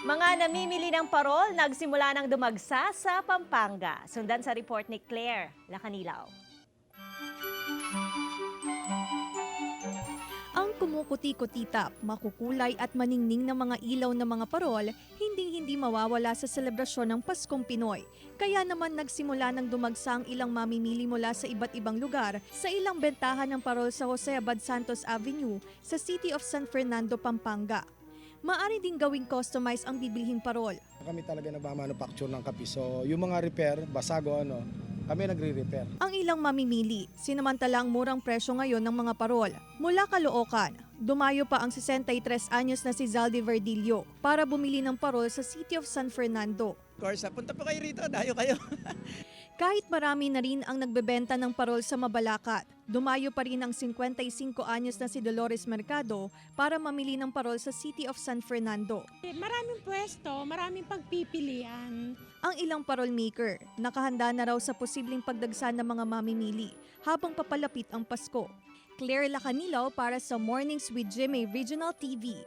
Mga namimili ng parol nagsimula ng dumagsa sa Pampanga. Sundan sa report ni Claire Lacanilaw. Ang kumukuti-kutitap, makukulay at maningning na mga ilaw ng mga parol, hindi mawawala sa selebrasyon ng Paskong Pinoy. Kaya naman nagsimula ng dumagsa ang ilang mamimili mula sa iba't ibang lugar sa ilang bentahan ng parol sa Jose Abad Santos Avenue sa City of San Fernando, Pampanga. Maaari ding gawing customize ang bibilhing parol. Kami talaga nagmamanufacture ng kape. So yung mga repair, basago kami nagre-repair. Ang ilang mamimili, sinamantala ang murang presyo ngayon ng mga parol. Mula Caloocan, dumayo pa ang 63 anyos na si Zaldi Verdillo para bumili ng parol sa City of San Fernando. Of course, punta po kayo rito, dayo kayo. Kahit marami na rin ang nagbebenta ng parol sa Mabalacat, dumayo pa rin ang 55 anyos na si Dolores Mercado para mamili ng parol sa City of San Fernando. Maraming pwesto, maraming pagpipilian. Ang ilang parol maker, nakahanda na raw sa posibleng pagdagsa ng mga mamimili habang papalapit ang Pasko. Claire Lacanilaw para sa Mornings with Jimmy Regional TV.